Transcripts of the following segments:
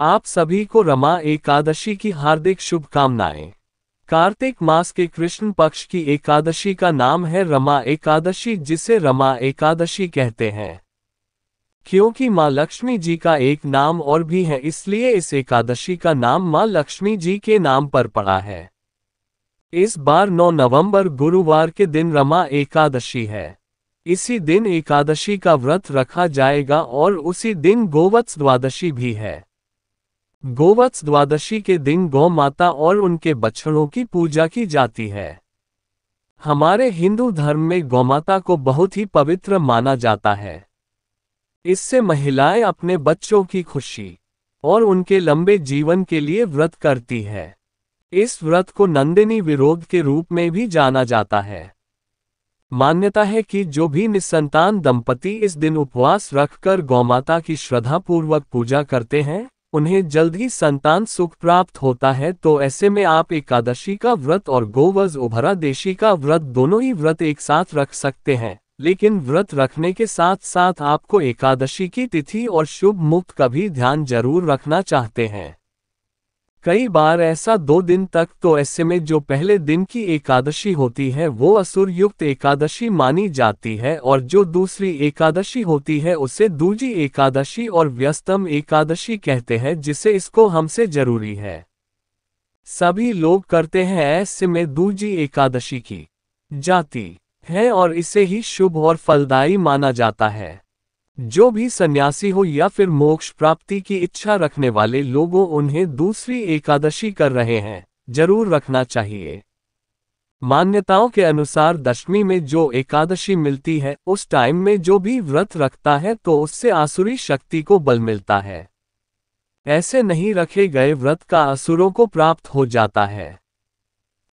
आप सभी को रमा एकादशी की हार्दिक शुभकामनाएं। कार्तिक मास के कृष्ण पक्ष की एकादशी का नाम है रमा एकादशी, जिसे रमा एकादशी कहते हैं। क्योंकि माँ लक्ष्मी जी का एक नाम और भी है, इसलिए इस एकादशी का नाम माँ लक्ष्मी जी के नाम पर पड़ा है। इस बार 9 नवंबर गुरुवार के दिन रमा एकादशी है। इसी दिन एकादशी का व्रत रखा जाएगा और उसी दिन गोवत्स द्वादशी भी है। गोवत्स द्वादशी के दिन गौ माता और उनके बछड़ों की पूजा की जाती है। हमारे हिंदू धर्म में गौमाता को बहुत ही पवित्र माना जाता है। इससे महिलाएं अपने बच्चों की खुशी और उनके लंबे जीवन के लिए व्रत करती है। इस व्रत को नंदिनी विरोध के रूप में भी जाना जाता है। मान्यता है कि जो भी निसंतान दंपति इस दिन उपवास रखकर गौमाता की श्रद्धापूर्वक पूजा करते हैं, उन्हें जल्द ही संतान सुख प्राप्त होता है। तो ऐसे में आप एकादशी का व्रत और गोवज उभरादेशी का व्रत दोनों ही व्रत एक साथ रख सकते हैं। लेकिन व्रत रखने के साथ साथ आपको एकादशी की तिथि और शुभ मुहूर्त का भी ध्यान जरूर रखना चाहते हैं। कई बार ऐसा 2 दिन तक तो ऐसे में जो पहले दिन की एकादशी होती है वो असुर युक्त एकादशी मानी जाती है, और जो दूसरी एकादशी होती है उसे दूजी एकादशी और व्यस्तम एकादशी कहते हैं, जिसे इसको हमसे जरूरी है। सभी लोग करते हैं, ऐसे में दूजी एकादशी की जाती है और इसे ही शुभ और फलदायी माना जाता है। जो भी सन्यासी हो या फिर मोक्ष प्राप्ति की इच्छा रखने वाले लोगों, उन्हें दूसरी एकादशी कर रहे हैं, जरूर रखना चाहिए। मान्यताओं के अनुसार दशमी में जो एकादशी मिलती है, उस टाइम में जो भी व्रत रखता है तो उससे आसुरी शक्ति को बल मिलता है। ऐसे नहीं रखे गए व्रत का असुरों को प्राप्त हो जाता है।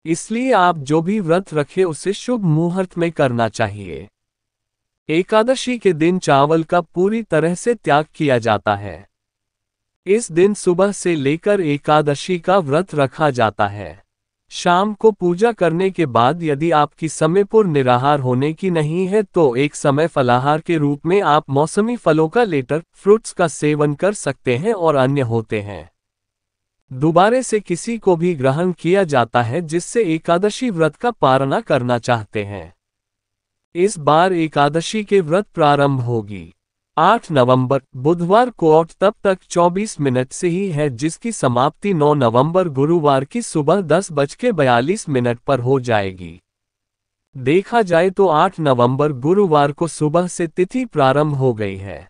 इसलिए आप जो भी व्रत रखे उसे शुभ मुहूर्त में करना चाहिए। एकादशी के दिन चावल का पूरी तरह से त्याग किया जाता है। इस दिन सुबह से लेकर एकादशी का व्रत रखा जाता है। शाम को पूजा करने के बाद यदि आपकी समयपूर्ण निराहार होने की नहीं है तो एक समय फलाहार के रूप में आप मौसमी फलों का लेटर फ्रूट्स का सेवन कर सकते हैं और अन्य होते हैं। दोबारा से किसी को भी ग्रहण किया जाता है जिससे एकादशी व्रत का पालना करना चाहते हैं। इस बार एकादशी के व्रत प्रारंभ होगी 8 नवंबर बुधवार को और तब तक 24 मिनट से ही है, जिसकी समाप्ति 9 नवंबर गुरुवार की सुबह 10:42 पर हो जाएगी। देखा जाए तो 8 नवंबर गुरुवार को सुबह से तिथि प्रारंभ हो गई है,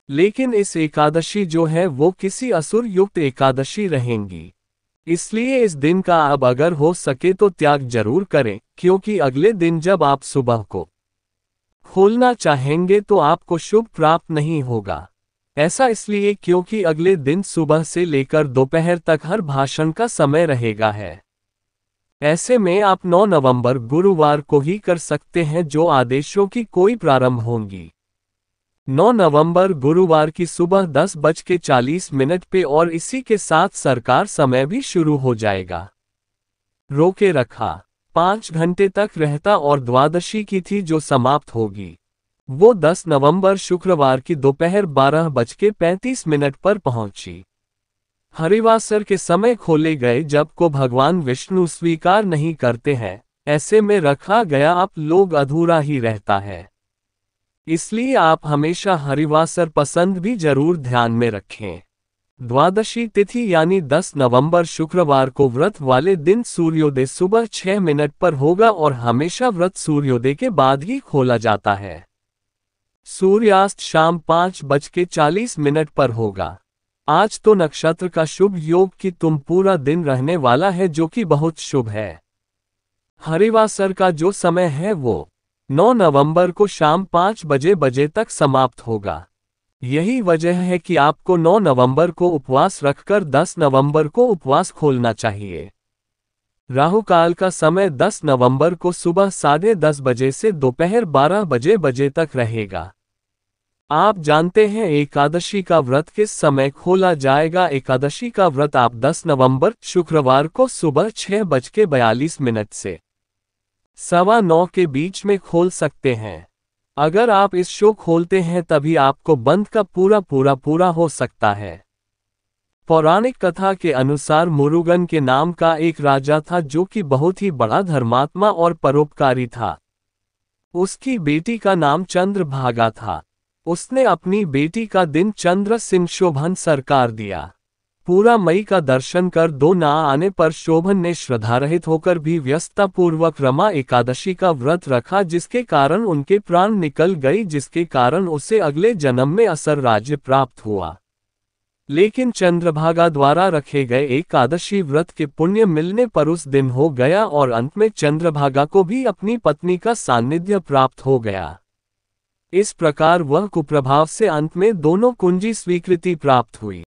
लेकिन इस एकादशी जो है वो किसी असुर युक्त एकादशी रहेंगी। इसलिए इस दिन का अब अगर हो सके तो त्याग जरूर करें, क्योंकि अगले दिन जब आप सुबह को खोलना चाहेंगे तो आपको शुभ प्राप्त नहीं होगा। ऐसा इसलिए क्योंकि अगले दिन सुबह से लेकर दोपहर तक हर भाषण का समय रहेगा है। ऐसे में आप 9 नवंबर गुरुवार को ही कर सकते हैं जो आदेशों की कोई प्रारंभ होंगी। 9 नवंबर गुरुवार की सुबह 10:40 पे और इसी के साथ सरकार समय भी शुरू हो जाएगा। रोके रखा 5 घंटे तक रहता और द्वादशी की थी जो समाप्त होगी वो 10 नवंबर शुक्रवार की दोपहर 12:35 पर पहुंची। हरिवासर के समय खोले गए जब को भगवान विष्णु स्वीकार नहीं करते हैं, ऐसे में रखा गया आप लोग अधूरा ही रहता है। इसलिए आप हमेशा हरिवासर पसंद भी जरूर ध्यान में रखें। द्वादशी तिथि यानी 10 नवंबर शुक्रवार को व्रत वाले दिन सूर्योदय सुबह 6 पर होगा और हमेशा व्रत सूर्योदय के बाद ही खोला जाता है। सूर्यास्त शाम 5:40 पर होगा। आज तो नक्षत्र का शुभ योग कि तुम पूरा दिन रहने वाला है, जो कि बहुत शुभ है। हरिवासर का जो समय है वो 9 नवंबर को शाम 5 बजे तक समाप्त होगा। यही वजह है कि आपको 9 नवंबर को उपवास रखकर 10 नवंबर को उपवास खोलना चाहिए। राहु काल का समय 10 नवंबर को सुबह 10:30 बजे से दोपहर 12 बजे तक रहेगा। आप जानते हैं एकादशी का व्रत किस समय खोला जाएगा। एकादशी का व्रत आप 10 नवंबर शुक्रवार को सुबह 6:42 से 9:15 के बीच में खोल सकते हैं। अगर आप इस शो खोलते हैं तभी आपको बंद का पूरा हो सकता है। पौराणिक कथा के अनुसार मुरुगन के नाम का एक राजा था जो कि बहुत ही बड़ा धर्मात्मा और परोपकारी था। उसकी बेटी का नाम चंद्रभागा था। उसने अपनी बेटी का दिन चंद्र सिंह शोभन सरकार दिया। पूरा मई का दर्शन कर दो ना आने पर शोभन ने श्रद्धारहित होकर भी व्यस्ततापूर्वक रमा एकादशी का व्रत रखा, जिसके कारण उनके प्राण निकल गई, जिसके कारण उसे अगले जन्म में असुर राज्य प्राप्त हुआ। लेकिन चंद्रभागा द्वारा रखे गए एकादशी व्रत के पुण्य मिलने पर उस दिन हो गया और अंत में चंद्रभागा को भी अपनी पत्नी का सान्निध्य प्राप्त हो गया। इस प्रकार वह कुप्रभाव से अंत में दोनों कुंजी स्वीकृति प्राप्त हुई।